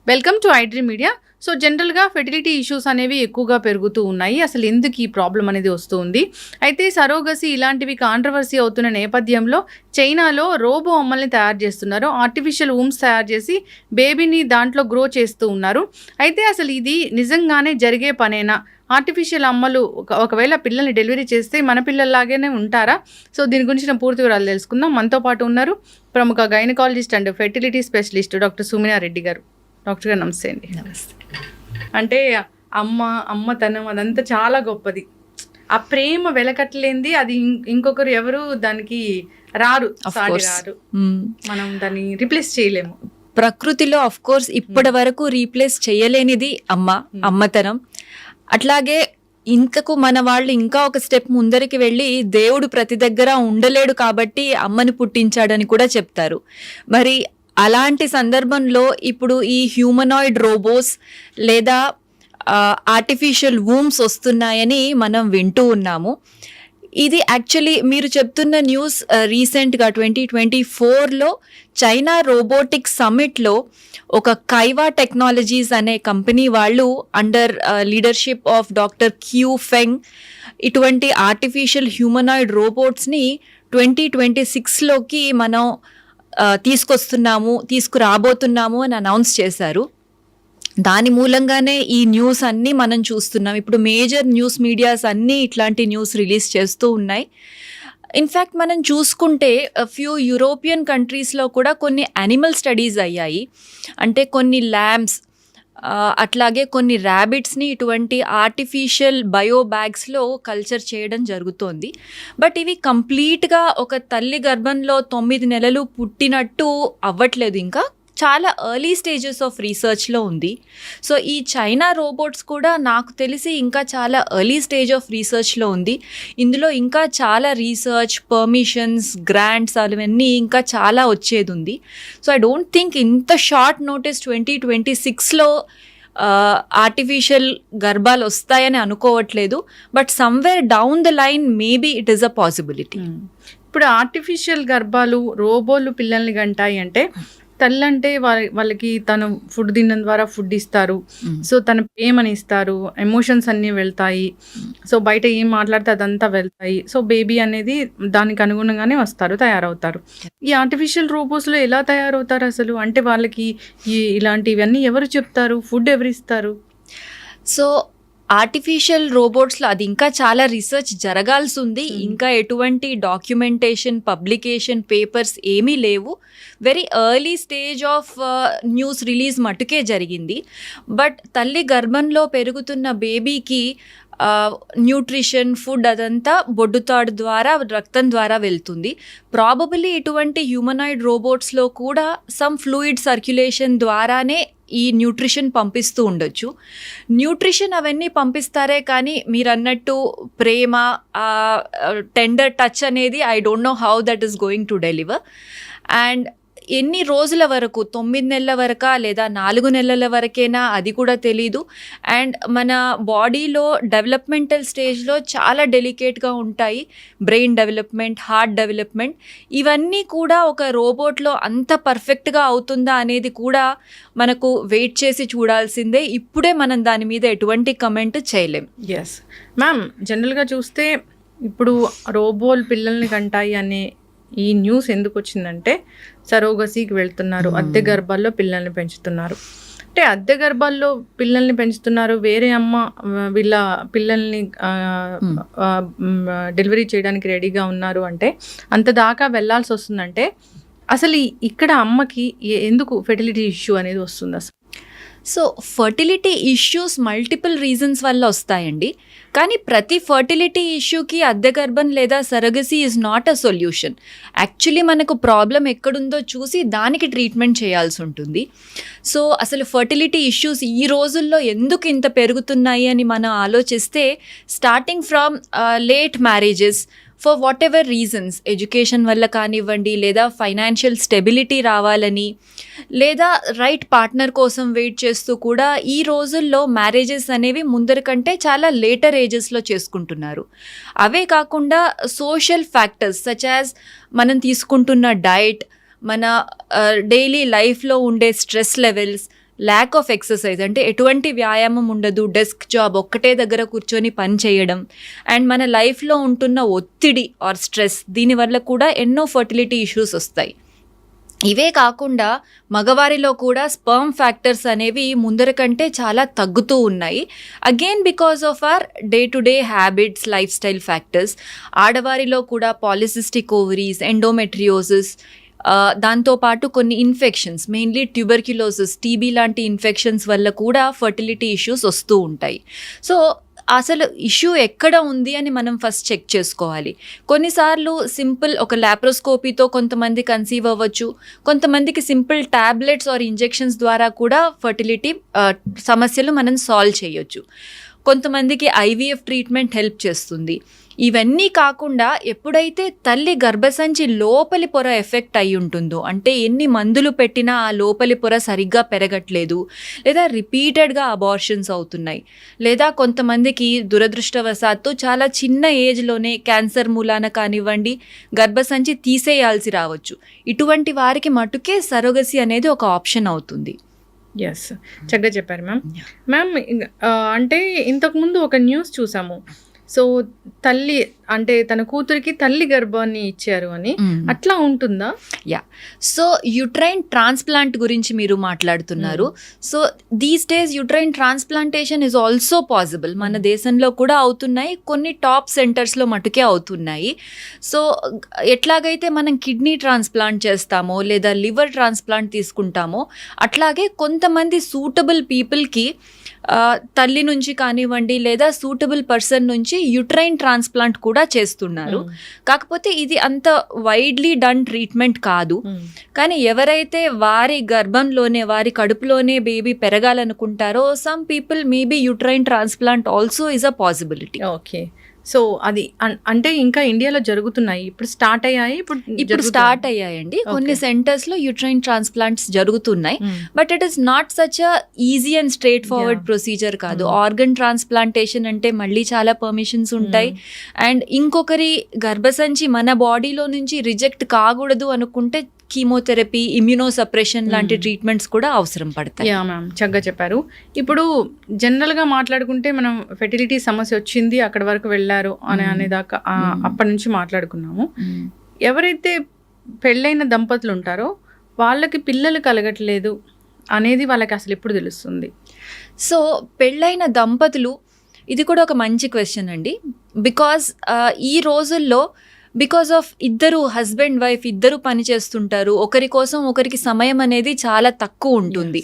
Welcome to iDream media. So జనరల్గా fertility issues అనేవి ఎక్కువగా పెరుగుతూ ఉన్నాయి. అసలు ఎందుకు ఈ ప్రాబ్లం అనేది వస్తుంది? అయితే సరోగసి ఇలాంటివి కాంట్రవర్సీ అవుతున్న నేపథ్యంలో చైనాలో రోబో అమ్మల్ని తయారు చేస్తున్నారు. ఆర్టిఫిషియల్ ఊమ్స్ తయారు చేసి బేబీని దాంట్లో గ్రో చేస్తూ ఉన్నారు. అయితే అసలు ఇది నిజంగానే జరిగే పనేనా? ఆర్టిఫిషియల్ అమ్మలు ఒకవేళ పిల్లల్ని డెలివరీ చేస్తే మన పిల్లల్లాగానే ఉంటారా? సో దీని గురించి నేను పూర్తి వివరాలు తెలుసుకుందాం. మనతో పాటు ఉన్నారు ప్రముఖ gynaecologist and fertility specialist doctor Sumina Reddy గారు. డాక్టర్ గారు నమస్తే అండి. నమస్తే. అంటే అమ్మతనం అదంతా చాలా గొప్పది. ఆ ప్రేమ వెలకట్టలేంది. అది ఇంకొకరు ఎవరు దానికి రారు, సాటి రారు. మనం దాన్ని రీప్లేస్ చేయలేము. ప్రకృతిలో ఆఫ్ కోర్స్ ఇప్పటి వరకు రీప్లేస్ చేయలేనిది అమ్మతనం. అట్లాగే ఇంతకు మన వాళ్ళు ఇంకా ఒక స్టెప్ ముందరికి వెళ్ళి దేవుడు ప్రతి దగ్గర ఉండలేడు కాబట్టి అమ్మని పుట్టించాడని కూడా చెప్తారు. మరి అలాంటి సందర్భంలో ఇప్పుడు ఈ హ్యూమనాయిడ్ రోబోస్ లేదా ఆర్టిఫిషియల్ వూమ్స్ వస్తున్నాయని మనం వింటూ ఉన్నాము. ఇది యాక్చువల్లీ మీరు చెప్తున్న న్యూస్ రీసెంట్గా 2024లో చైనా రోబోటిక్స్ సమ్మిట్లో ఒక కైవా టెక్నాలజీస్ అనే కంపెనీ వాళ్ళు under leadership of doctor Q Feng ఇటువంటి ఆర్టిఫిషియల్ హ్యూమనాయిడ్ రోబోట్స్ని 2026లోకి మనం తీసుకురాబోతున్నాము అని అనౌన్స్ చేశారు. దాని మూలంగానే ఈ న్యూస్ అన్నీ మనం చూస్తున్నాం. ఇప్పుడు మేజర్ న్యూస్ మీడియాస్ అన్నీ ఇట్లాంటి న్యూస్ రిలీజ్ చేస్తూ ఉన్నాయి. ఇన్ఫ్యాక్ట్ మనం చూసుకుంటే ఫ్యూ యూరోపియన్ కంట్రీస్లో కూడా కొన్ని యానిమల్ స్టడీస్ అయ్యాయి. అంటే కొన్ని ల్యాంబ్స్ అట్లాగే కొన్ని ర్యాబిట్స్ని ఇటువంటి ఆర్టిఫిషియల్ బయో బ్యాగ్స్లో కల్చర్ చేయడం జరుగుతోంది. బట్ ఇవి కంప్లీట్గా ఒక తల్లి గర్భంలో 9 నెలలు పుట్టినట్టు అవ్వట్లేదు. ఇంకా చాలా ఎర్లీ స్టేజెస్ ఆఫ్ రీసెర్చ్లో ఉంది. సో ఈ చైనా రోబోట్స్ కూడా నాకు తెలిసి ఇంకా చాలా ఎర్లీ స్టేజ్ ఆఫ్ రీసెర్చ్లో ఉంది. ఇందులో ఇంకా చాలా రీసెర్చ్, పర్మిషన్స్, గ్రాంట్స్ అవన్నీ ఇంకా చాలా వచ్చేది ఉంది. సో ఐ డోంట్ థింక్ ఇంత షార్ట్ నోటీస్ 2026లో ఆర్టిఫిషియల్ గర్భాలు వస్తాయని అనుకోవట్లేదు. But somewhere down the line maybe it is a possibility. ఇప్పుడు ఆర్టిఫిషియల్ గర్భాలు రోబోలు పిల్లల్ని కంటాయి అంటే తల్లి అంటే వాళ్ళకి తను ఫుడ్ తినడం ద్వారా ఫుడ్ ఇస్తారు. సో తన ప్రేమని ఇస్తారు, ఎమోషన్స్ అన్నీ వెళ్తాయి. సో బయట ఏం మాట్లాడితే అదంతా వెళ్తాయి. సో బేబీ అనేది దానికి అనుగుణంగానే తయారవుతారు. ఈ ఆర్టిఫిషియల్ రోబోస్లో ఎలా తయారవుతారు అసలు? అంటే వాళ్ళకి ఇలాంటివన్నీ ఎవరు చెప్తారు? ఫుడ్ ఎవరు ఇస్తారు? సో ఆర్టిఫిషియల్ రోబోట్స్లో అది ఇంకా చాలా రీసెర్చ్ జరగాల్సి ఉంది. ఇంకా ఎటువంటి డాక్యుమెంటేషన్, పబ్లికేషన్, పేపర్స్ ఏమీ లేవు. Very early stage of news release మటుకే జరిగింది. బట్ తల్లి గర్భంలో పెరుగుతున్న బేబీకి న్యూట్రిషన్, ఫుడ్ అదంతా బొడ్డుతాడు ద్వారా, రక్తం ద్వారా వెళ్తుంది. ప్రాబబిలీ ఇటువంటి హ్యూమనాయిడ్ రోబోట్స్లో కూడా సమ్ ఫ్లూయిడ్ సర్క్యులేషన్ ద్వారానే ఈ న్యూట్రిషన్ పంపిస్తూ ఉండొచ్చు. న్యూట్రిషన్ అవన్నీ పంపిస్తారే కానీ మీరు అన్నట్టు ప్రేమ, టెండర్ టచ్ అనేది I don't know how that is going to deliver. And ఎన్ని రోజుల వరకు, 9 నెలల వరకా లేదా 4 నెలల వరకేనా అది కూడా తెలీదు. అండ్ మన బాడీలో డెవలప్మెంటల్ స్టేజ్లో చాలా డెలికేట్గా ఉంటాయి. బ్రెయిన్ డెవలప్మెంట్, హార్ట్ డెవలప్మెంట్, ఇవన్నీ కూడా ఒక రోబోట్లో అంత పర్ఫెక్ట్గా అవుతుందా అనేది కూడా మనకు వెయిట్ చేసి చూడాల్సిందే. ఇప్పుడే మనం దాని మీద ఎటువంటి కమెంట్ చేయలేం. ఎస్ మ్యామ్, జనరల్గా చూస్తే ఇప్పుడు రోబోలు పిల్లల్ని కంటాయి అనే ఈ న్యూస్ ఎందుకు వచ్చిందంటే సరోగసీకి వెళ్తున్నారు, అద్దె గర్భాల్లో పిల్లల్ని పెంచుతున్నారు. అంటే అద్దె గర్భాల్లో పిల్లల్ని పెంచుతున్నారు, వేరే అమ్మ వీళ్ళ పిల్లల్ని డెలివరీ చేయడానికి రెడీగా ఉన్నారు అంటే అంత దాకా వెళ్ళాల్సి వస్తుందంటే అసలు ఇక్కడ అమ్మకి ఎందుకు ఫెర్టిలిటీ ఇష్యూ అనేది వస్తుంది అసలు? So fertility issues multiple reasons వల్ల వస్తాయండి. కానీ ప్రతి ఫర్టిలిటీ ఇష్యూకి అద్దె గర్భం లేదా surrogacy is not a solution. Actually మనకు ప్రాబ్లం ఎక్కడుందో చూసి దానికి ట్రీట్మెంట్ చేయాల్సి ఉంటుంది. సో అసలు ఫర్టిలిటీ ఇష్యూస్ ఈ రోజుల్లో ఎందుకు ఇంత పెరుగుతున్నాయి అని మనం ఆలోచిస్తే, starting from late marriages for what ever reasons, education వల్ల కానివ్వండి, లేదా ఫైనాన్షియల్ స్టెబిలిటీ రావాలని, లేదా రైట్ పార్ట్నర్ కోసం వెయిట్ చేస్తూ కూడా ఈ రోజుల్లో మ్యారేజెస్ అనేవి ముందర కంటే చాలా లేటర్ ఏజెస్లో చేసుకుంటున్నారు. అవే కాకుండా సోషల్ ఫ్యాక్టర్స్ సచ్ యాజ్ మనం తీసుకుంటున్న డైట్, మన డైలీ లైఫ్లో ఉండే stress levels, lack of exercise, అంటే ఎటువంటి వ్యాయామం ఉండదు, డెస్క్ జాబ్, ఒక్కటే దగ్గర కూర్చొని పని చేయడం, అండ్ మన లైఫ్లో ఉంటున్న ఒత్తిడి ఆర్ స్ట్రెస్, దీనివల్ల కూడా ఎన్నో ఫర్టిలిటీ ఇష్యూస్ వస్తాయి. ఇవే కాకుండా మగవారిలో కూడా స్పర్మ్ ఫ్యాక్టర్స్ అనేవి ముందర కంటే చాలా తగ్గుతూ ఉన్నాయి. Again because of our day to day habits, lifestyle factors. ఆడవారిలో కూడా పాలిసిస్టిక్ ఓవరీస్, ఎండోమెట్రియోసిస్, దాంతోపాటు కొన్ని ఇన్ఫెక్షన్స్, మెయిన్లీ ట్యూబర్క్యులోసిస్, టీబీ లాంటి ఇన్ఫెక్షన్స్ వల్ల కూడా ఫర్టిలిటీ ఇష్యూస్ వస్తూ ఉంటాయి. సో అసలు ఇష్యూ ఎక్కడ ఉంది అని మనం ఫస్ట్ చెక్ చేసుకోవాలి. కొన్నిసార్లు సింపుల్ ఒక ల్యాప్రోస్కోపీతో కొంతమంది కన్సీవ్ అవ్వచ్చు, కొంతమందికి సింపుల్ టాబ్లెట్స్ ఆర్ ఇంజెక్షన్స్ ద్వారా కూడా ఫర్టిలిటీ సమస్యలు మనం సాల్వ్ చేయొచ్చు. కొంతమందికి ఐవీఎఫ్ ట్రీట్మెంట్ హెల్ప్ చేస్తుంది. ఇవన్నీ కాకుండా ఎప్పుడైతే తల్లి గర్భసంచి లోపలి పొర ఎఫెక్ట్ అయి ఉంటుందో, అంటే ఎన్ని మందులు పెట్టినా ఆ లోపలి పొర సరిగ్గా పెరగట్లేదు, లేదా రిపీటెడ్గా అబార్షన్స్ అవుతున్నాయి, లేదా కొంతమందికి దురదృష్టవశాత్తు చాలా చిన్న ఏజ్లోనే క్యాన్సర్ మూలాన కానివ్వండి గర్భసంచి తీసేయాల్సి రావచ్చు. ఇటువంటి వారికి మటుకే సరోగసీ అనేది ఒక ఆప్షన్ అవుతుంది. ఎస్, చక్కగా చెప్పారు మ్యామ్. అంటే ఇంతకుముందు ఒక న్యూస్ చూసాము. సో తల్లి అంటే తన కూతురికి తల్లి గర్భాన్ని ఇచ్చారు అని, అట్లా ఉంటుందా? యా, సో యుట్రైన్ ట్రాన్స్ప్లాంట్ గురించి మీరు మాట్లాడుతున్నారు. So these days uterine transplantation is also possible. మన దేశంలో కూడా అవుతున్నాయి, కొన్ని టాప్ సెంటర్స్లో మటుకే అవుతున్నాయి. సో ఎట్లాగైతే మనం కిడ్నీ ట్రాన్స్ప్లాంట్ చేస్తామో లేదా లివర్ ట్రాన్స్ప్లాంట్ తీసుకుంటామో, అట్లాగే కొంతమంది సూటబుల్ పీపుల్కి తల్లి నుంచి కానివ్వండి లేదా సూటబుల్ పర్సన్ నుంచి యుట్రైన్ ట్రాన్స్ప్లాంట్ కూడా చేస్తున్నారు. కాకపోతే ఇది అంత వైడ్లీ డన్ ట్రీట్మెంట్ కాదు. కానీ ఎవరైతే వారి గర్భంలోనే, వారి కడుపులోనే బేబీ పెరగాలనుకుంటారో, some people maybe uterine transplant also is a possibility. Okay, so అది అంటే ఇంకా ఇండియాలో జరుగుతున్నాయి, ఇప్పుడు స్టార్ట్ అయ్యాయి, ఇప్పుడు స్టార్ట్ అయ్యాయండి. కొన్ని సెంటర్స్ లో యుట్రైన్ ట్రాన్స్ప్లాంట్స్ జరుగుతున్నాయి. But it is not such a easy and straight forward procedure కాదు. ఆర్గన్ ట్రాన్స్ప్లాంటేషన్ అంటే మళ్ళీ చాలా పర్మిషన్స్ ఉంటాయి. అండ్ ఇంకొకరి గర్భసంచి మన బాడీలో నుంచి రిజెక్ట్ కాకూడదు అనుకుంటే కీమోథెరపీ, ఇమ్యూనోసప్రెషన్ లాంటి ట్రీట్మెంట్స్ కూడా అవసరం పడతాయి. యా మ్యామ్, చక్కగా చెప్పారు. ఇప్పుడు జనరల్గా మాట్లాడుకుంటే మనం ఫెర్టిలిటీ సమస్య వచ్చింది, అక్కడి వరకు వెళ్ళారు అనేదాకా అప్పటి నుంచి మాట్లాడుకున్నాము. ఎవరైతే పెళ్ళైన దంపతులు ఉంటారో వాళ్ళకి పిల్లలు కలగట్లేదు అనేది వాళ్ళకి అసలు ఎప్పుడు తెలుస్తుంది? సో పెళ్ళైన దంపతులు, ఇది కూడా ఒక మంచి క్వశ్చన్ అండి. బికాజ్ ఈ రోజుల్లో బికాజ్ ఆఫ్ ఇద్దరు హస్బెండ్ వైఫ్ ఇద్దరు పని చేస్తుంటారు, ఒకరి కోసం ఒకరికి సమయం అనేది చాలా తక్కువ ఉంటుంది.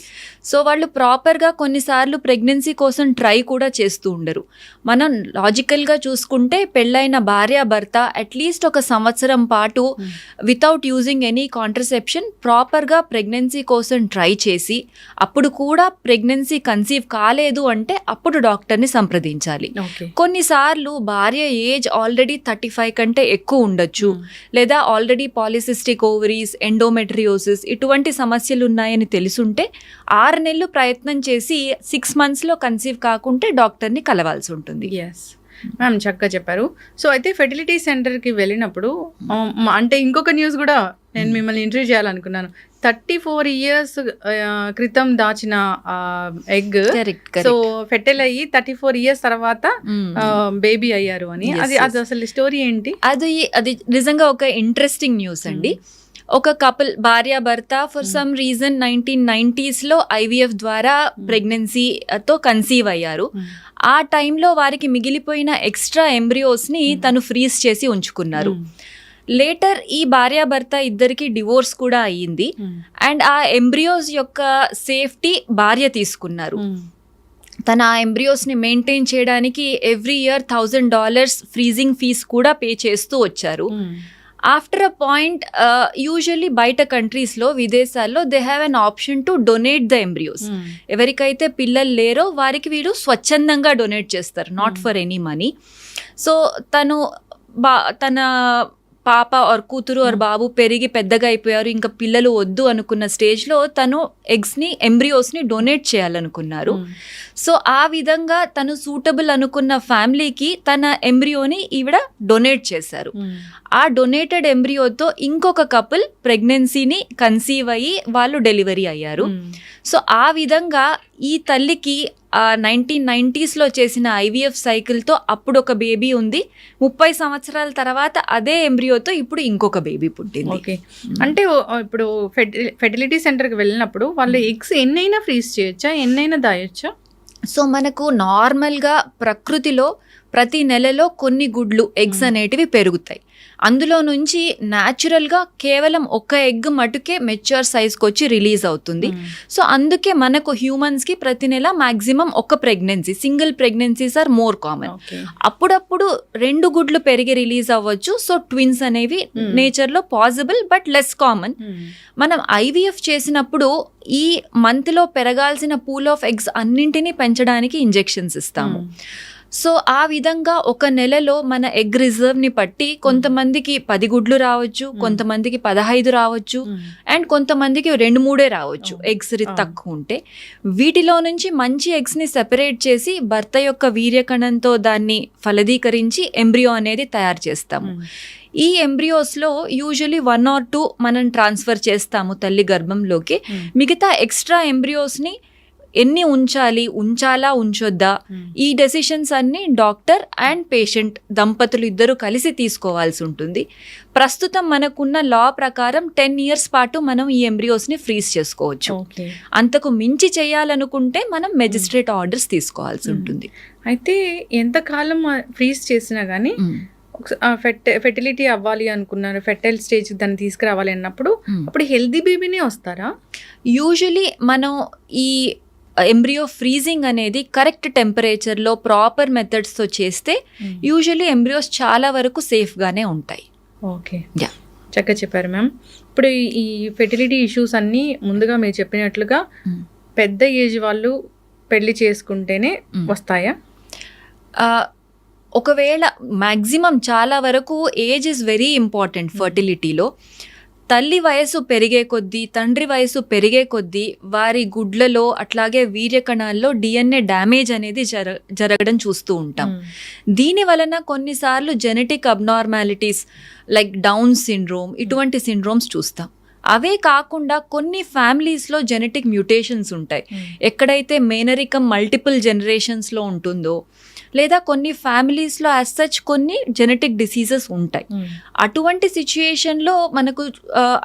సో వాళ్ళు ప్రాపర్గా కొన్నిసార్లు ప్రెగ్నెన్సీ కోసం ట్రై కూడా చేస్తూ ఉండరు. మనం లాజికల్గా చూసుకుంటే పెళ్ళైన భార్య భర్త అట్లీస్ట్ ఒక సంవత్సరం పాటు వితౌట్ యూజింగ్ ఎనీ కాంట్రసెప్షన్ ప్రాపర్గా ప్రెగ్నెన్సీ కోసం ట్రై చేసి, అప్పుడు కూడా ప్రెగ్నెన్సీ కన్సీవ్ కాలేదు అంటే అప్పుడు డాక్టర్ని సంప్రదించాలి. కొన్నిసార్లు భార్య ఏజ్ ఆల్రెడీ 35 కంటే ఎక్కువ ఉండొచ్చు, లేదా ఆల్రెడీ పాలిసిస్టిక్ ఓవరీస్, ఎండోమెట్రియోసిస్ ఇటువంటి సమస్యలు ఉన్నాయని తెలుసుంటే 6 నెలలు ప్రయత్నం చేసి 6 months లో కన్సీవ్ కాకుంటే డాక్టర్ని కలవాల్సి ఉంటుంది. ఎస్ మ్యామ్, చక్కగా చెప్పారు. సో అయితే ఫెర్టిలిటీ సెంటర్కి వెళ్ళినప్పుడు అంటే ఇంకొక న్యూస్ కూడా నేను మిమ్మల్ని ఇంటర్వ్యూ చేయాలనుకున్నాను. 34 years క్రితం దాచిన ఎగ్, సో ఫెర్టైల్ అయ్యి 34 years తర్వాత బేబీ అయ్యారు అని, అది అసలు స్టోరీ ఏంటి? అది నిజంగా ఒక ఇంట్రెస్టింగ్ న్యూస్ అండి. ఒక కపుల్ భార్యాభర్త ఫర్ సమ్ రీజన్ 1990s లో ఐవీఎఫ్ ద్వారా ప్రెగ్నెన్సీతో కన్సీవ్ అయ్యారు. ఆ టైంలో వారికి మిగిలిపోయిన ఎక్స్ట్రా ఎంబ్రియోస్ని తను ఫ్రీజ్ చేసి ఉంచుకున్నారు. లేటర్ ఈ భార్యాభర్త ఇద్దరికి డివోర్స్ కూడా అయ్యింది. అండ్ ఆ ఎంబ్రియోస్ యొక్క సేఫ్టీ భార్య తీసుకున్నారు. తన ఆ ఎంబ్రియోస్ని మెయింటైన్ చేయడానికి ఎవ్రీ ఇయర్ $1,000 ఫ్రీజింగ్ ఫీజ్ కూడా పే చేస్తూ వచ్చారు. ఆఫ్టర్ అ పాయింట్ యూజువల్లీ బయట కంట్రీస్లో, విదేశాల్లో they have an option to donate the embryos. ఎవరికైతే పిల్లలు లేరో వారికి వీళ్ళు స్వచ్ఛందంగా డొనేట్ చేస్తారు, not for any money. So తన పాప ఆర్ కూతురు ఆర్ బాబు పెరిగి పెద్దగా అయిపోయారు, ఇంకా పిల్లలు వద్దు అనుకున్న స్టేజ్లో తను ఎగ్స్ని ఎంబ్రియోస్ని డొనేట్ చేయాలనుకున్నారు. సో ఆ విధంగా తను సూటబుల్ అనుకున్న ఫ్యామిలీకి తన ఎంబ్రియోని ఈవిడ డొనేట్ చేశారు. ఆ డొనేటెడ్ ఎంబ్రియోతో ఇంకొక కపుల్ ప్రెగ్నెన్సీని కన్సీవ్ అయ్యి వాళ్ళు డెలివరీ అయ్యారు. సో ఆ విధంగా ఈ తల్లికి 1990s చేసిన ఐవీఎఫ్ సైకిల్తో అప్పుడు ఒక బేబీ ఉంది. 30 సంవత్సరాల తర్వాత అదే ఎంబ్రియోతో ఇప్పుడు ఇంకొక బేబీ పుట్టింది. ఓకే, అంటే ఇప్పుడు ఫెర్టిలిటీ సెంటర్కి వెళ్ళినప్పుడు వాళ్ళు ఎగ్స్ ఎన్నైనా ఫ్రీజ్ చేయొచ్చా, ఎన్నైనా దాయొచ్చా? సో మనకు నార్మల్గా ప్రకృతిలో ప్రతి నెలలో కొన్ని గుడ్లు ఎగ్స్ అనేటివి పెరుగుతాయి. అందులో నుంచి న్యాచురల్గా కేవలం ఒక ఎగ్ మటుకే మెచ్యూర్ సైజ్కి వచ్చి రిలీజ్ అవుతుంది. సో అందుకే మనకు హ్యూమన్స్కి ప్రతి నెల మ్యాక్సిమం ఒక pregnancy, single pregnancies are more common. అప్పుడప్పుడు 2 గుడ్లు పెరిగి రిలీజ్ అవ్వచ్చు. సో ట్విన్స్ అనేవి నేచర్లో పాసిబుల్ బట్ లెస్ కామన్. మనం ఐవీఎఫ్ చేసినప్పుడు ఈ మంత్లో పెరగాల్సిన పూల్ ఆఫ్ ఎగ్స్ అన్నింటినీ పెంచడానికి ఇంజెక్షన్స్ ఇస్తాము. సో ఆ విధంగా ఒక నెలలో మన ఎగ్ రిజర్వ్ని బట్టి కొంతమందికి 10 గుడ్లు రావచ్చు, కొంతమందికి 15 రావచ్చు, అండ్ కొంతమందికి 2-3 రావచ్చు ఎగ్స్ తక్కువ ఉంటే. వీటిలో నుంచి మంచి ఎగ్స్ని సెపరేట్ చేసి భర్త యొక్క వీర్యకణంతో దాన్ని ఫలదీకరించి ఎంబ్రియో అనేది తయారు చేస్తాము. ఈ ఎంబ్రియోస్లో యూజువలీ 1 or 2 మనం ట్రాన్స్ఫర్ చేస్తాము తల్లి గర్భంలోకి. మిగతా ఎక్స్ట్రా ఎంబ్రియోస్ని ఎన్ని ఉంచాలా ఉంచొద్దా, ఈ డెసిషన్స్ అన్ని డాక్టర్ అండ్ పేషెంట్ దంపతులు ఇద్దరు కలిసి తీసుకోవాల్సి ఉంటుంది. ప్రస్తుతం మనకున్న లా ప్రకారం 10 years పాటు మనం ఈ ఎంబ్రియోస్ని ఫ్రీజ్ చేసుకోవచ్చు. అంతకు మించి చేయాలనుకుంటే మనం మెజిస్ట్రేట్ ఆర్డర్స్ తీసుకోవాల్సి ఉంటుంది. అయితే ఎంతకాలం ఫ్రీజ్ చేసినా కానీ ఫెర్టిలిటీ అవ్వాలి అనుకున్నారు, ఫెర్టైల్ స్టేజ్ దాన్ని తీసుకురావాలి అన్నప్పుడు అప్పుడు హెల్దీ బేబీనే వస్తారా? యూజువలీ మనం ఈ ఎంబ్రియో ఫ్రీజింగ్ అనేది కరెక్ట్ టెంపరేచర్లో ప్రాపర్ మెథడ్స్తో చేస్తే యూజువల్లీ ఎంబ్రియోస్ చాలా వరకు సేఫ్గానే ఉంటాయి. ఓకే, చక్కగా చెప్పారు మ్యామ్. ఇప్పుడు ఈ ఫెర్టిలిటీ ఇష్యూస్ అన్నీ ముందుగా మీరు చెప్పినట్లుగా పెద్ద ఏజ్ వాళ్ళు పెళ్లి చేసుకుంటేనే వస్తాయా? ఒకవేళ మ్యాక్సిమం చాలా వరకు ఏజ్ ఇస్ వెరీ ఇంపార్టెంట్ ఫర్టిలిటీలో. తల్లి వయసు పెరిగే కొద్దీ, తండ్రి వయసు పెరిగే కొద్దీ వారి గుడ్లలో అట్లాగే వీర్యకణాల్లో DNA డ్యామేజ్ అనేది జరగడం చూస్తూ ఉంటాం. దీని వలన కొన్నిసార్లు genetic abnormalities like down syndrome ఇటువంటి సిండ్రోమ్స్ చూస్తాం. అవే కాకుండా కొన్ని ఫ్యామిలీస్లో జెనెటిక్ మ్యూటేషన్స్ ఉంటాయి. ఎక్కడైతే మేనరికం మల్టిపుల్ జనరేషన్స్లో ఉంటుందో, లేదా కొన్ని ఫ్యామిలీస్లో యాజ్ సచ్ కొన్ని జెనెటిక్ డిసీజెస్ ఉంటాయి. అటువంటి సిచ్యుయేషన్లో మనకు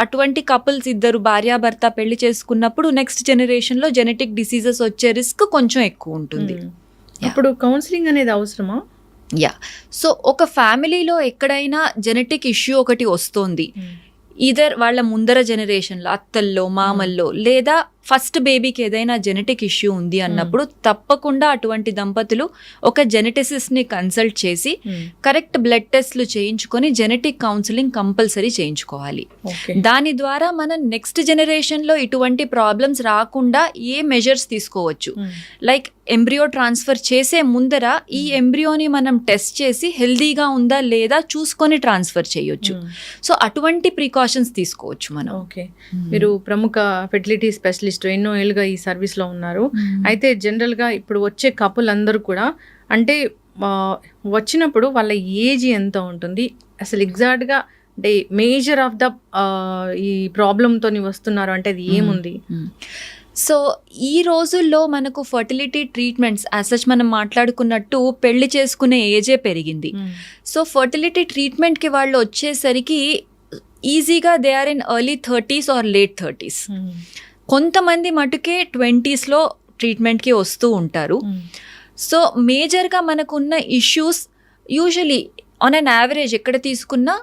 అటువంటి కపుల్స్ ఇద్దరు భార్యాభర్త పెళ్లి చేసుకున్నప్పుడు నెక్స్ట్ జనరేషన్లో జెనెటిక్ డిసీజెస్ వచ్చే రిస్క్ కొంచెం ఎక్కువ ఉంటుంది. ఇప్పుడు కౌన్సిలింగ్ అనేది అవసరమా? సో ఒక ఫ్యామిలీలో ఎక్కడైనా జెనెటిక్ ఇష్యూ ఒకటి వస్తుంది, ఈదర్ వాళ్ళ ముందర జనరేషన్లో అత్తల్లో మామల్లో లేదా ఫస్ట్ బేబీకి ఏదైనా జెనెటిక్ ఇష్యూ ఉంది అన్నప్పుడు తప్పకుండా అటువంటి దంపతులు ఒక జెనెటిసిస్ట్ని కన్సల్ట్ చేసి కరెక్ట్ బ్లడ్ టెస్ట్లు చేయించుకొని జెనెటిక్ కౌన్సిలింగ్ కంపల్సరీ చేయించుకోవాలి. దాని ద్వారా మనం నెక్స్ట్ జనరేషన్లో ఇటువంటి ప్రాబ్లమ్స్ రాకుండా ఏ మెజర్స్ తీసుకోవచ్చు. లైక్ ఎంబ్రియో ట్రాన్స్ఫర్ చేసే ముందర ఈ ఎంబ్రియోని మనం టెస్ట్ చేసి హెల్దీగా ఉందా లేదా చూసుకొని ట్రాన్స్ఫర్ చేయొచ్చు. సో అటువంటి ప్రికాషన్స్ తీసుకోవచ్చు మనం. ఓకే, మీరు ప్రముఖ ఫెర్టిలిటీ స్పెషలిస్ట్, ఎన్నో ఏళ్ళుగా ఈ సర్వీస్లో ఉన్నారు. అయితే జనరల్గా ఇప్పుడు వచ్చే కపుల్ అందరూ కూడా అంటే వచ్చినప్పుడు వాళ్ళ ఏజ్ ఎంత ఉంటుంది, అసలు ఎగ్జాక్ట్గా అంటే మేజర్ ఆఫ్ ద ఈ ప్రాబ్లంతో వస్తున్నారు అంటే అది ఏముంది? సో ఈ రోజుల్లో మనకు ఫర్టిలిటీ ట్రీట్మెంట్స్ యాజ్ సచ్ మనం మాట్లాడుకున్నట్టు పెళ్లి చేసుకునే ఏజే పెరిగింది. సో ఫర్టిలిటీ ట్రీట్మెంట్కి వాళ్ళు వచ్చేసరికి ఈజీగా they are in early 30s or late 30s. కొంతమంది మటుకే 20sలో ట్రీట్మెంట్కి వస్తూ ఉంటారు. సో మేజర్గా మనకున్న issues usually on an average ఎక్కడ తీసుకున్నా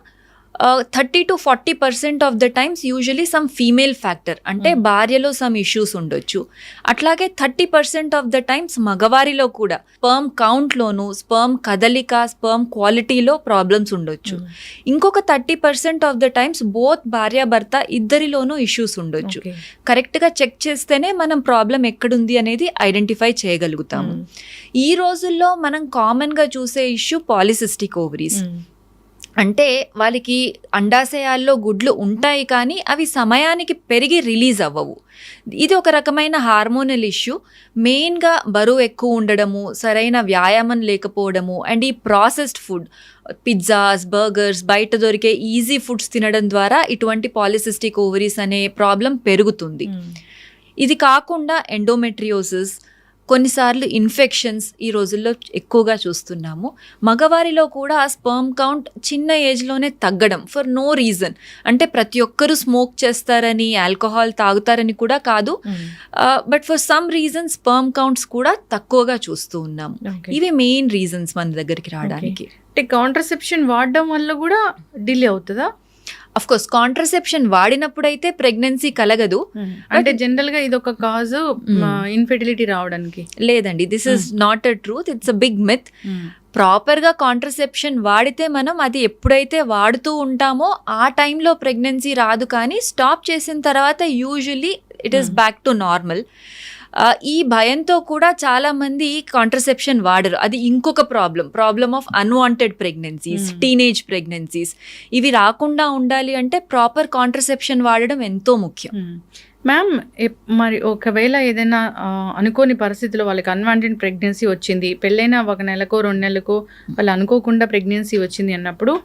30 to 40% of the times usually some female factor, అంటే భార్యలో సమ్ ఇష్యూస్ ఉండొచ్చు. అట్లాగే 30% ఆఫ్ ద టైమ్స్ మగవారిలో కూడా స్పర్మ్ కౌంట్లోను, స్పర్మ్ కదలిక, స్పర్మ్ క్వాలిటీలో ప్రాబ్లమ్స్ ఉండొచ్చు. ఇంకొక 30% ఆఫ్ ద టైమ్స్ బోత్ భార్యాభర్త ఇద్దరిలోనూ ఇష్యూస్ ఉండొచ్చు. కరెక్ట్గా చెక్ చేస్తేనే మనం ప్రాబ్లం ఎక్కడుంది అనేది ఐడెంటిఫై చేయగలుగుతాము. ఈ రోజుల్లో మనం కామన్గా చూసే ఇష్యూ పాలిసిస్టిక్ ఓవరీస్. అంటే వాళ్ళకి అండాశయాల్లో గుడ్లు ఉంటాయి కానీ అవి సమయానికి పెరిగి రిలీజ్ అవ్వవు. ఇది ఒక రకమైన హార్మోనల్ ఇష్యూ. మెయిన్గా బరువు ఎక్కువ ఉండడము, సరైన వ్యాయామం లేకపోవడము, అండ్ ఈ ప్రాసెస్డ్ ఫుడ్, పిజ్జాస్, బర్గర్స్, బయట దొరికే ఈజీ ఫుడ్స్ తినడం ద్వారా ఇటువంటి పాలిసిస్టిక్ ఓవరీస్ అనే ప్రాబ్లం పెరుగుతుంది. ఇది కాకుండా ఎండోమెట్రియోసిస్, కొన్నిసార్లు ఇన్ఫెక్షన్స్ ఈ రోజుల్లో ఎక్కువగా చూస్తున్నాము. మగవారిలో కూడా స్పర్మ్ కౌంట్ చిన్న ఏజ్లోనే తగ్గడం ఫర్ నో రీజన్. అంటే ప్రతి ఒక్కరూ స్మోక్ చేస్తారని, ఆల్కహాల్ తాగుతారని కూడా కాదు, but for some reason sperm counts కూడా తక్కువగా చూస్తూ ఉన్నాము. ఇవి మెయిన్ రీజన్స్ మన దగ్గరికి రావడానికి. అంటే కాంట్రసెప్షన్ వాడడం వల్ల కూడా డిలే అవుతుందా? అఫ్ కోర్స్ కాంట్రసెప్షన్ వాడినప్పుడైతే ప్రెగ్నెన్సీ కలగదు. అంటే జనరల్ గా ఇది ఒక కాజ్ ఇన్ఫెర్టిలిటీ రావడానికి. లేదండి, this is not a truth, it's a big myth. ప్రాపర్గా కాంట్రసెప్షన్ వాడితే మనం అది ఎప్పుడైతే వాడుతూ ఉంటామో ఆ టైంలో ప్రెగ్నెన్సీ రాదు, కానీ స్టాప్ చేసిన తర్వాత usually it is back to normal. ఈ భయంతో కూడా చాలామంది కాంట్రసెప్షన్ వాడరు. అది ఇంకొక problem of unwanted pregnancies, teenage pregnancies. ఇవి రాకుండా ఉండాలి అంటే ప్రాపర్ కాంట్రసెప్షన్ వాడడం ఎంతో ముఖ్యం. మ్యామ్, మరి ఒకవేళ ఏదైనా అనుకోని పరిస్థితిలో వాళ్ళకి అన్వాంటెడ్ ప్రెగ్నెన్సీ వచ్చింది, పెళ్ళైన 1 నెలకో 2 నెలలకో వాళ్ళు అనుకోకుండా ప్రెగ్నెన్సీ వచ్చింది అన్నప్పుడు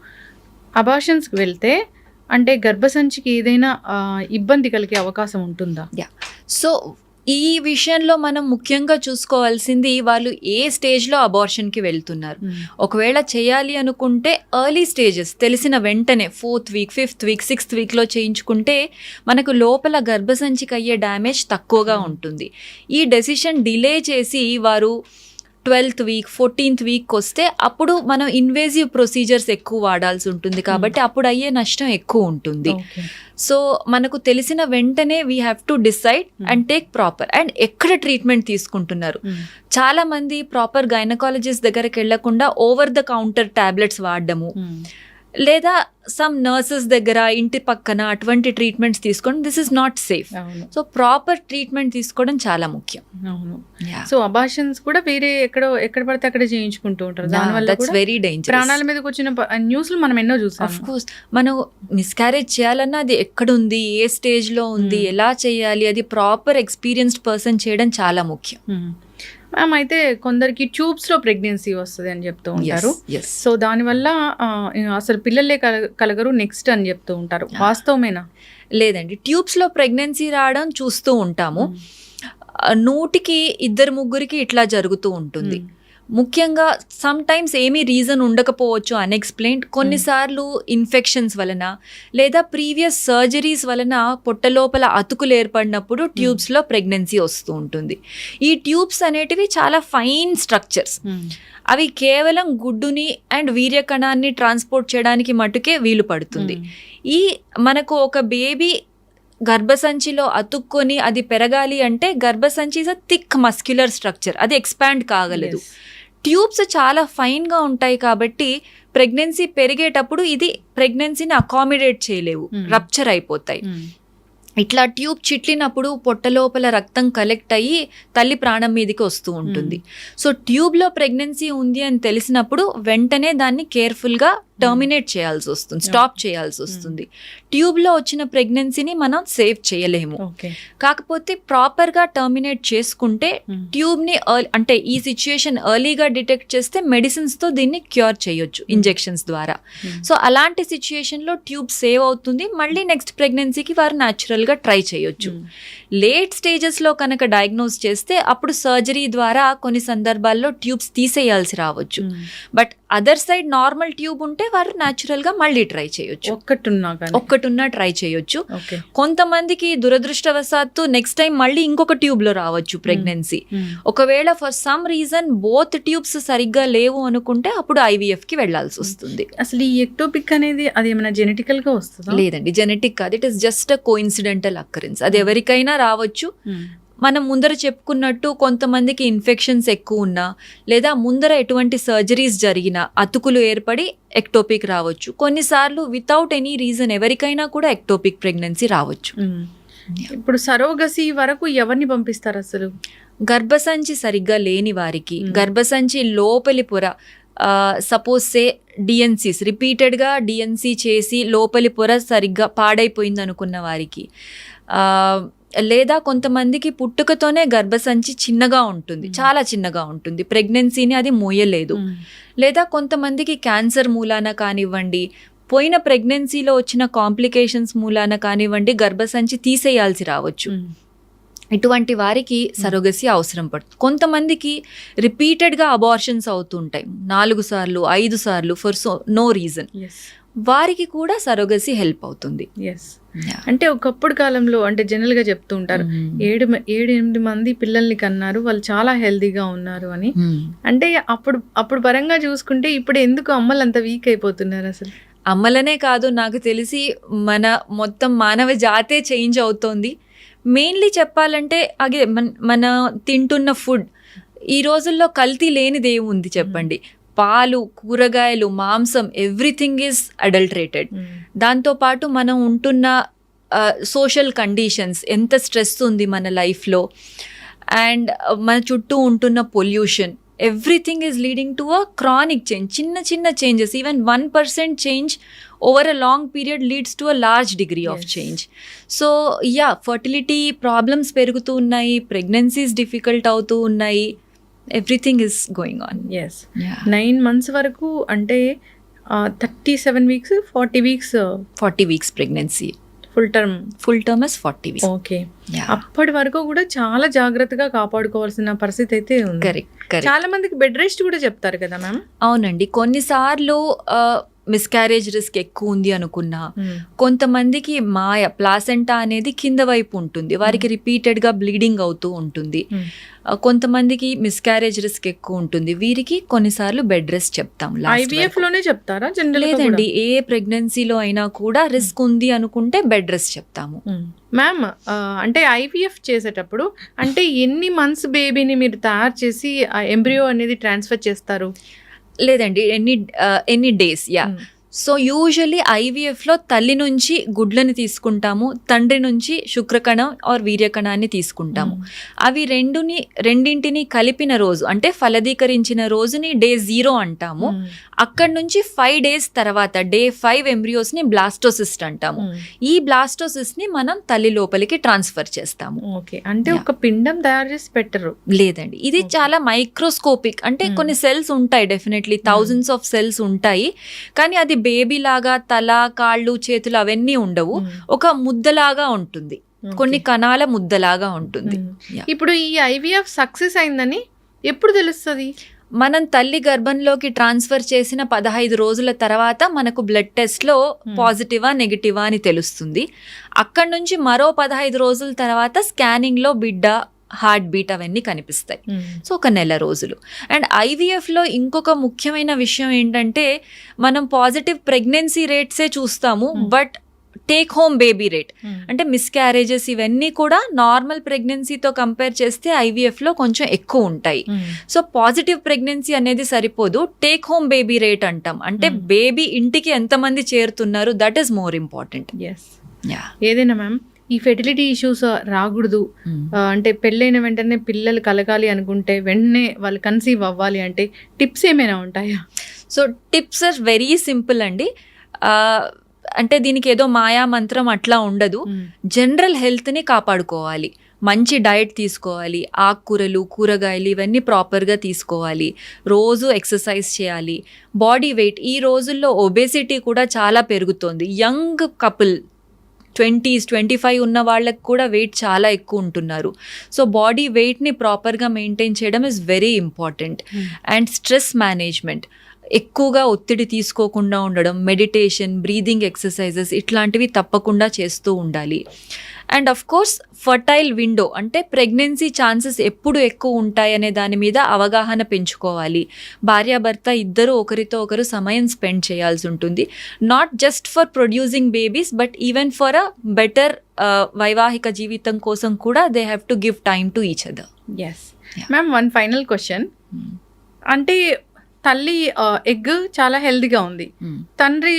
అబార్షన్స్కి వెళ్తే అంటే గర్భసంచికి ఏదైనా ఇబ్బంది కలిగే అవకాశం ఉంటుందా? సో ఈ విషయంలో మనం ముఖ్యంగా చూసుకోవాల్సింది వాళ్ళు ఏ స్టేజ్లో అబార్షన్కి వెళ్తున్నారు. ఒకవేళ చేయాలి అనుకుంటే ఎర్లీ స్టేజెస్, తెలిసిన వెంటనే 4th week, 5th week, 6th వీక్లో చేయించుకుంటే మనకు లోపల గర్భసంచికి అయ్యే డ్యామేజ్ తక్కువగా ఉంటుంది. ఈ డెసిషన్ డిలే చేసి వారు 12th వీక్, 14th వీక్ వస్తే అప్పుడు మనం ఇన్వేజివ్ ప్రొసీజర్స్ ఎక్కువ వాడాల్సి ఉంటుంది, కాబట్టి అప్పుడు అయ్యే నష్టం ఎక్కువ ఉంటుంది. సో మనకు తెలిసిన వెంటనే we have to decide and take proper. And ఎక్కడ ట్రీట్మెంట్ తీసుకుంటున్నారు, చాలా మంది ప్రాపర్ గైనకాలజిస్ట్ దగ్గరికి వెళ్లకుండా ఓవర్ ద కౌంటర్ టాబ్లెట్స్ వాడడము, లేదా సమ్ నర్సెస్ దగ్గర ఇంటి పక్కన అటువంటి ట్రీట్మెంట్స్ తీసుకోవడం, this is not safe. So proper treatment తీసుకోవడం చాలా ముఖ్యం. సో అబార్షన్స్ కూడా వేరే ఎక్కడ పడితే అక్కడ చేయించుకుంటూ ఉంటారు, దానివల్ల వెరీ డేంజరస్. ప్రాణాల మీదకి వచ్చిన న్యూస్లు మనం ఎన్నో చూసాం. ఆఫ్ కోర్స్ మనం మిస్క్యారేజ్ చేయాలన్నా అది ఎక్కడుంది, ఏ స్టేజ్లో ఉంది, ఎలా చేయాలి, అది ప్రాపర్ ఎక్స్పీరియన్స్డ్ పర్సన్ చేయడం చాలా ముఖ్యం. మ్యామ్, అయితే కొందరికి ట్యూబ్స్లో ప్రెగ్నెన్సీ వస్తుంది అని చెప్తూ ఉంటారు. సో దానివల్ల అసలు పిల్లలే కలగరు నెక్స్ట్ అని చెప్తూ ఉంటారు, వాస్తవమేనా? లేదండి, ట్యూబ్స్లో ప్రెగ్నెన్సీ రావడం చూస్తూ ఉంటాము. 100కి 2-3 ఇట్లా జరుగుతూ ఉంటుంది. ముఖ్యంగా సమ్ టైమ్స్ ఏమీ రీజన్ ఉండకపోవచ్చు, అన్ఎక్స్ప్లెయిన్డ్. కొన్నిసార్లు ఇన్ఫెక్షన్స్ వలన లేదా ప్రీవియస్ సర్జరీస్ వలన పొట్టలోపల అతుకులు ఏర్పడినప్పుడు ట్యూబ్స్లో ప్రెగ్నెన్సీ వస్తూ ఉంటుంది. ఈ ట్యూబ్స్ అనేటివి చాలా ఫైన్ స్ట్రక్చర్స్. అవి కేవలం గుడ్డుని అండ్ వీర్యకణాన్ని ట్రాన్స్పోర్ట్ చేయడానికి మటుకే వీలు పడుతుంది. ఈ మనకు ఒక బేబీ గర్భసంచిలో అతుక్కొని అది పెరగాలి అంటే గర్భసంచి is a thick muscular structure, అది ఎక్స్పాండ్ కాగలదు. ట్యూబ్స్ చాలా ఫైన్గా ఉంటాయి కాబట్టి ప్రెగ్నెన్సీ పెరిగేటప్పుడు ఇది ప్రెగ్నెన్సీని అకామిడేట్ చేయలేవు, రప్చర్ అయిపోతాయి. ఇట్లా ట్యూబ్ చిట్లినప్పుడు పొట్టలోపల రక్తం కలెక్ట్ అయ్యి తల్లి ప్రాణం మీదకి వస్తూ ఉంటుంది. సో ట్యూబ్లో ప్రెగ్నెన్సీ ఉంది అని తెలిసినప్పుడు వెంటనే దాన్ని కేర్ఫుల్గా టర్మినేట్ చేయాల్సి వస్తుంది, స్టాప్ చేయాల్సి వస్తుంది. ట్యూబ్లో వచ్చిన ప్రెగ్నెన్సీని మనం సేవ్ చేయలేము. కాకపోతే ప్రాపర్గా టర్మినేట్ చేసుకుంటే ట్యూబ్ని అంటే ఈ సిచ్యుయేషన్ ఎర్లీగా డిటెక్ట్ చేస్తే మెడిసిన్స్తో దీన్ని క్యూర్ చేయొచ్చు ఇంజెక్షన్స్ ద్వారా. సో అలాంటి సిచ్యుయేషన్లో ట్యూబ్ సేవ్ అవుతుంది, మళ్ళీ నెక్స్ట్ ప్రెగ్నెన్సీకి వారు న్యాచురల్గా ట్రై చేయొచ్చు. లేట్ స్టేజెస్లో కనుక డయాగ్నోస్ చేస్తే అప్పుడు సర్జరీ ద్వారా కొన్ని సందర్భాల్లో ట్యూబ్స్ తీసేయాల్సి రావచ్చు. But other side normal tube ఉంటే వారు న్యాచురల్గా మళ్ళీ ట్రై చేయొచ్చు, ఒక్కటున్నా ట్రై చేయొచ్చు. కొంతమందికి దురదృష్టవశాత్తు నెక్స్ట్ టైం మళ్ళీ ఇంకొక ట్యూబ్లో రావచ్చు ప్రెగ్నెన్సీ. ఒకవేళ for some reason both tubes సరిగ్గా లేవు అనుకుంటే అప్పుడు IVFకి వెళ్లాల్సి వస్తుంది. అసలు ఈ ఎక్టోపిక్ అనేది అది ఏమైనా జెనెటికల్గా వస్తుందా? లేదండి, జెనెటిక్ కాదు, it is just a coincidental occurrence. అది ఎవరికైనా రావచ్చు. మనం ముందర చెప్పుకున్నట్టు కొంతమందికి ఇన్ఫెక్షన్స్ ఎక్కువ ఉన్నా లేదా ముందర ఎటువంటి సర్జరీస్ జరిగినా అతుకులు ఏర్పడి ఎక్టోపిక్ రావచ్చు. కొన్నిసార్లు వితౌట్ ఎనీ రీజన్ ఎవరికైనా కూడా ఎక్టోపిక్ ప్రెగ్నెన్సీ రావచ్చు. ఇప్పుడు సరోగసీ వరకు ఎవరిని పంపిస్తారు? అసలు గర్భసంచి సరిగ్గా లేని వారికి, గర్భసంచి లోపలి పొర సపోజ్ సే డిఎన్సీస్ రిపీటెడ్గా డిఎన్సీ చేసి లోపలి పొర సరిగ్గా పాడైపోయింది అనుకున్న వారికి, లేదా కొంతమందికి పుట్టుకతోనే గర్భసంచి చిన్నగా ఉంటుంది, చాలా చిన్నగా ఉంటుంది, ప్రెగ్నెన్సీని అది మోయలేదు, లేదా కొంతమందికి క్యాన్సర్ మూలాన కానివ్వండి, పోయిన ప్రెగ్నెన్సీలో వచ్చిన కాంప్లికేషన్స్ మూలాన కానివ్వండి గర్భసంచి తీసేయాల్సి రావచ్చు. ఇటువంటి వారికి సరోగసీ అవసరం పడుతుంది. కొంతమందికి రిపీటెడ్గా అబార్షన్స్ అవుతుంటాయి, 4 సార్లు 5 సార్లు ఫర్ నో రీజన్, వారికి కూడా సరోగసీ హెల్ప్ అవుతుంది. అంటే ఒకప్పుడు కాలంలో అంటే జనరల్ గా చెప్తూ ఉంటారు 7-8 మంది పిల్లల్ని కన్నారు, వాళ్ళు చాలా హెల్దీగా ఉన్నారు అని. అంటే అప్పుడు పరంగా చూసుకుంటే ఇప్పుడు ఎందుకు అమ్మలు అంత వీక్ అయిపోతున్నారు? అసలు అమ్మలనే కాదు, నాకు తెలిసి మన మొత్తం మానవ జాతే చేంజ్ అవుతోంది. మెయిన్లీ చెప్పాలంటే అగే మన తింటున్న ఫుడ్ ఈ రోజుల్లో కల్తీ లేనిది ఏముంది చెప్పండి? పాలు, కూరగాయలు, మాంసం, ఎవ్రీథింగ్ ఈజ్ అడల్టరేటెడ్. దాంతోపాటు మనం ఉంటున్న సోషల్ కండిషన్స్, ఎంత స్ట్రెస్ ఉంది మన లైఫ్లో, అండ్ మన చుట్టూ ఉంటున్న pollution, everything is leading to a chronic change. చిన్న చిన్న changes, even 1% change over a long period leads to a large degree of change. So fertility problems పెరుగుతూ ఉన్నాయి, ప్రెగ్నెన్సీస్ డిఫికల్ట్ అవుతూ ఉన్నాయి, everything is going on. 9 months వరకు అంటే 37 weeks 40 weeks pregnancy, full term is 40 weeks. Okay, అప్పటి వరకు కూడా చాలా జాగ్రత్తగా కాపాడుకోవాల్సిన పరిస్థితి అయితే ఉంది. కరెక్ట్. చాలా మందికి బెడ్ రెస్ట్ కూడా చెప్తారు కదా మ్యామ్? అవునండి, కొన్నిసార్లు మిస్క్యారేజ్ రిస్క్ ఎక్కువ ఉంది అనుకున్నా, కొంతమందికి ప్లాసెంటా అనేది కింద వైపు ఉంటుంది, వారికి రిపీటెడ్గా బ్లీడింగ్ అవుతూ ఉంటుంది, కొంతమందికి మిస్క్యారేజ్ రిస్క్ ఎక్కువ ఉంటుంది, వీరికి కొన్నిసార్లు బెడ్ రెస్ట్ చెప్తాం. IVF లోనే చెప్తారా? లేదండి, ఏ ప్రెగ్నెన్సీలో అయినా కూడా రిస్క్ ఉంది అనుకుంటే బెడ్ రెస్ట్ చెప్తాము. మ్యామ్ అంటే IVF చేసేటప్పుడు అంటే ఎన్ని మంత్స్ బేబీని మీరు తయారు చేసి ఎంబ్రియో అనేది ట్రాన్స్ఫర్ చేస్తారు? లేదండి, ఎన్ని డేస్. సో యూజువల్లీ ఐవీఎఫ్లో తల్లి నుంచి గుడ్లని తీసుకుంటాము, తండ్రి నుంచి శుక్రకణం ఆర్ వీర్యకణాన్ని తీసుకుంటాము. అవి రెండింటిని కలిపిన రోజు అంటే ఫలదీకరించిన రోజుని డే 0 అంటాము. అక్కడి నుంచి 5 days తర్వాత డే 5 ఎంబ్రియోస్ని బ్లాస్టోసిస్ట్ అంటాము. ఈ బ్లాస్టోసిస్ట్ని మనం తల్లి లోపలికి ట్రాన్స్ఫర్ చేస్తాము. ఓకే, అంటే ఒక పిండం తయారు చేసి పెట్టరు? లేదండి, ఇది చాలా మైక్రోస్కోపిక్, అంటే కొన్ని సెల్స్ ఉంటాయి, డెఫినెట్లీ థౌజండ్స్ ఆఫ్ సెల్స్ ఉంటాయి, కానీ అది బేబీ లాగా తల, కాళ్ళు, చేతులు అవన్నీ ఉండవు, ఒక ముద్దలాగా ఉంటుంది, కొన్ని కణాల ముద్దలాగా ఉంటుంది. ఇప్పుడు ఈ IVF సక్సెస్ అయిందని ఎప్పుడు తెలుస్తుంది? మనం తల్లి గర్భంలోకి ట్రాన్స్ఫర్ చేసిన 15 రోజుల తర్వాత మనకు బ్లడ్ టెస్ట్లో పాజిటివా నెగిటివా అని తెలుస్తుంది. అక్కడి నుంచి మరో 15 రోజుల తర్వాత స్కానింగ్లో బిడ్డ హార్ట్ బీట్ అవన్నీ కనిపిస్తాయి. సో 1 నెల రోజులు. అండ్ IVFలో ఇంకొక ముఖ్యమైన విషయం ఏంటంటే మనం పాజిటివ్ ప్రెగ్నెన్సీ రేట్సే చూస్తాము, but take home baby rate అంటే మిస్క్యారేజెస్ ఇవన్నీ కూడా నార్మల్ ప్రెగ్నెన్సీతో కంపేర్ చేస్తే IVFలో కొంచెం ఎక్కువ ఉంటాయి. సో పాజిటివ్ ప్రెగ్నెన్సీ అనేది సరిపోదు, టేక్ హోమ్ బేబీ రేట్ అంటాం, అంటే బేబీ ఇంటికి ఎంతమంది చేరుతున్నారు, దట్ ఈస్ మోర్ ఇంపార్టెంట్. ఏదైనా మ్యామ్ ఈ ఫెర్టిలిటీ ఇష్యూస్ రాకూడదు అంటే పెళ్ళైన వెంటనే పిల్లలు కలగాలి అనుకుంటే, వెంటనే వాళ్ళు కన్సీవ్ అవ్వాలి అంటే టిప్స్ ఏమైనా ఉంటాయా? So tips are very simple అండి. అంటే దీనికి ఏదో మాయా మంత్రం అట్లా ఉండదు. జనరల్ హెల్త్ని కాపాడుకోవాలి, మంచి డైట్ తీసుకోవాలి, ఆకుకూరలు, కూరగాయలు ఇవన్నీ ప్రాపర్గా తీసుకోవాలి, రోజు ఎక్సర్సైజ్ చేయాలి. బాడీ వెయిట్, ఈ రోజుల్లో ఒబేసిటీ కూడా చాలా పెరుగుతోంది. యంగ్ కపుల్ 20s 25 ఉన్న వాళ్ళకి కూడా వెయిట్ చాలా ఎక్కువ ఉంటున్నారు. సో బాడీ వెయిట్ని ప్రాపర్గా మెయింటైన్ చేయడం is very important. And stress management, ఎక్కువగా ఒత్తిడి తీసుకోకుండా ఉండడం, మెడిటేషన్, బ్రీదింగ్ ఎక్సర్సైజెస్ ఇట్లాంటివి తప్పకుండా చేస్తూ ఉండాలి. And of course fertile window అంటే ప్రెగ్నెన్సీ ఛాన్సెస్ ఎప్పుడు ఎక్కువ ఉంటాయనే దాని మీద అవగాహన పెంచుకోవాలి. భార్యాభర్త ఇద్దరు ఒకరితో ఒకరు సమయం స్పెండ్ చేయాల్సి ఉంటుంది, not just for producing babies but even for a better వైవాహిక జీవితం కోసం కూడా they have to give time to each other. Yes ma'am, one final question. అంటే తల్లి ఎగ్ చాలా హెల్దీగా ఉంది, తండ్రి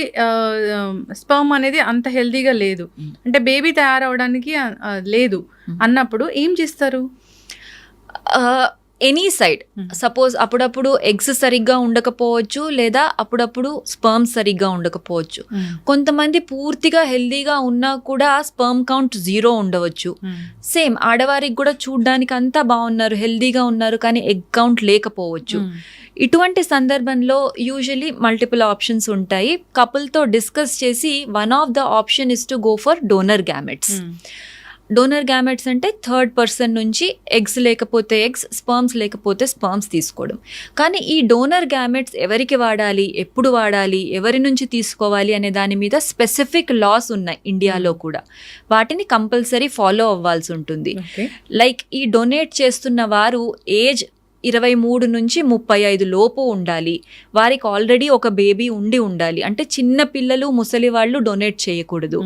స్పర్మ్ అనేది అంత హెల్దీగా లేదు, అంటే బేబీ తయారవడానికి లేదు అన్నప్పుడు ఏం చేస్తారు? Any side. సపోజ్ అప్పుడప్పుడు ఎగ్స్ సరిగ్గా ఉండకపోవచ్చు, లేదా అప్పుడప్పుడు స్పర్మ్ సరిగ్గా ఉండకపోవచ్చు. కొంతమంది పూర్తిగా హెల్దీగా ఉన్నా కూడా స్పర్మ్ కౌంట్ 0 ఉండవచ్చు. సేమ్ ఆడవారికి కూడా చూడ్డానికి అంతా బాగున్నారు, హెల్దీగా ఉన్నారు, కానీ ఎగ్ కౌంట్ లేకపోవచ్చు. ఇటువంటి సందర్భంలో యూజువలీ మల్టిపుల్ ఆప్షన్స్ ఉంటాయి. కపుల్తో డిస్కస్ చేసి one of the option is to go for donor gametes. Donor gametes అంటే థర్డ్ పర్సన్ నుంచి ఎగ్స్ లేకపోతే ఎగ్స్, స్పర్మ్స్ లేకపోతే స్పర్మ్స్ తీసుకోవడం. కానీ ఈ డోనర్ గ్యామెట్స్ ఎవరికి వాడాలి, ఎప్పుడు వాడాలి, ఎవరి నుంచి తీసుకోవాలి అనే దాని మీద స్పెసిఫిక్ లాస్ ఉన్నాయి ఇండియాలో కూడా. వాటిని కంపల్సరీ ఫాలో అవ్వాల్సి ఉంటుంది. లైక్ ఈ డొనేట్ చేస్తున్న వారు ఏజ్ 23 నుంచి 35 లోపు ఉండాలి. వారికి ఆల్రెడీ ఒక బేబీ ఉండాలి. అంటే చిన్న పిల్లలు, ముసలి వాళ్ళు డొనేట్ చేయకూడదు.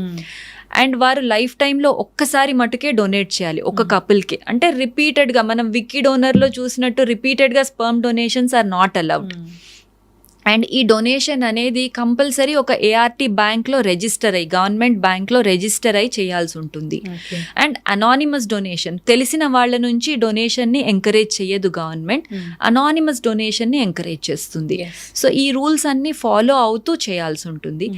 అండ్ వారు లైఫ్ టైంలో ఒక్కసారి మటుకే డొనేట్ చేయాలి ఒక కపుల్కి. అంటే రిపీటెడ్గా మనం విక్కీ డోనర్లో చూసినట్టు రిపీటెడ్గా sperm donations are not allowed. And ఈ డొనేషన్ అనేది కంపల్సరీ ఒక ART బ్యాంక్లో రిజిస్టర్ అయ్యి, గవర్నమెంట్ బ్యాంక్లో రిజిస్టర్ అయ్యి చేయాల్సి ఉంటుంది. అండ్ అనానిమస్ డొనేషన్, తెలిసిన వాళ్ళ నుంచి డొనేషన్ని ఎంకరేజ్ చేయదు గవర్నమెంట్, అనానిమస్ డొనేషన్ని ఎంకరేజ్ చేస్తుంది. సో ఈ రూల్స్ అన్ని ఫాలో అవుతూ చేయాల్సి ఉంటుంది.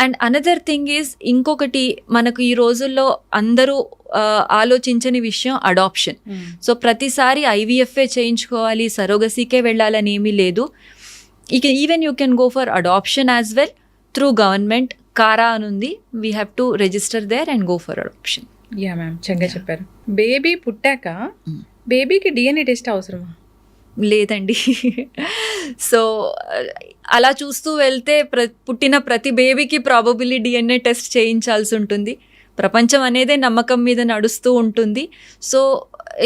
అండ్ అనదర్ థింగ్ ఈజ్, ఇంకొకటి మనకు ఈ రోజుల్లో అందరూ ఆలోచించని విషయం అడాప్షన్. సో ప్రతిసారి IVFఏ చేయించుకోవాలి, సరోగసీకే వెళ్ళాలని ఏమీ లేదు. Even you can go for adoption as well through government. CARA అనుంది, we have to register there and go for adoption. Yeah ma'am, చక్కగా చెప్పారు. బేబీ పుట్టాక బేబీకి DNA టెస్ట్ అవసరమా? లేదండి. సో అలా చూస్తూ వెళ్తే పుట్టిన ప్రతి బేబీకి ప్రాబబిలీ DNA టెస్ట్ చేయించాల్సి ఉంటుంది. ప్రపంచం అనేదే నమ్మకం మీద నడుస్తూ ఉంటుంది. So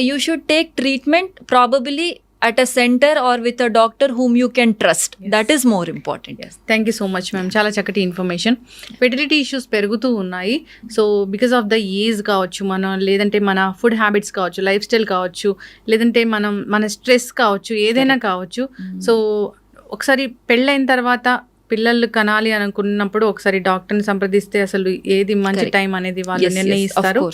you should take treatment ప్రాబబిలీ at a center or with a doctor whom you can trust. That is more important. Thank you so much ma'am, చాలా చక్కటి ఇన్ఫర్మేషన్. ఫెర్టిలిటీ ఇష్యూస్ పెరుగుతూ ఉన్నాయి. So because of the age కావచ్చు, లేదంటే మన food habits కావచ్చు, life style కావచ్చు, లేదంటే మన స్ట్రెస్ కావచ్చు, ఏదైనా కావచ్చు. సో ఒకసారి పెళ్ళైన తర్వాత పిల్లలు కనాలి అనుకున్నప్పుడు ఒకసారి డాక్టర్ని సంప్రదిస్తే అసలు ఏది మంచి టైం అనేది వాళ్ళు నిర్ణయిస్తారు.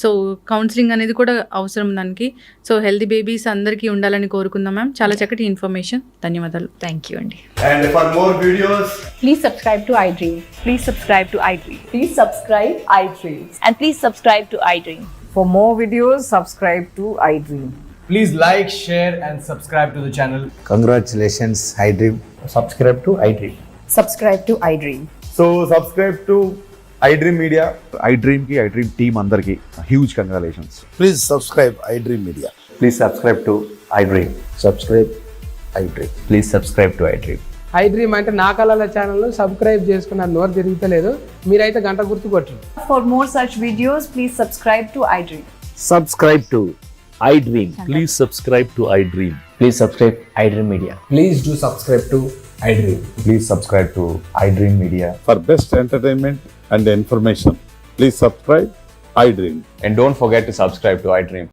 సో కౌన్సిలింగ్ అనేది కూడా అవసరం దానికి. సో హెల్దీ బేబీస్ అందరికీ ఉండాలని కోరుకుందాం మ్యామ్. చాలా చక్కటి ఇన్ఫర్మేషన్, ధన్యవాదాలు. థ్యాంక్ యూ అండి. And for more videos, Please subscribe to iDream. Please subscribe to iDream. Please subscribe iDream. And please subscribe to iDream. For more videos, subscribe to iDream. please like, share and subscribe to the channel. Congratulations, iDream. Subscribe to iDream. Subscribe to iDream. So subscribe to iDream Media. iDream की iDream team अंदर की huge congratulations. Please subscribe iDream Media. Please subscribe to iDream. Subscribe iDream. Please subscribe to iDream. iDream అంటే నా కళల channel subscribe చేసుకున్నారు, నోరు తిరుగుతలేదు. మీరైతే గంట గుర్తు కొట్టండి. For more such videos, please subscribe to iDream. Subscribe to iDream. Please subscribe to iDream. Please subscribe iDream Media. Please do subscribe to iDream. Please subscribe to iDream Media. For best entertainment and information, please subscribe iDream. And don't forget to subscribe to iDream.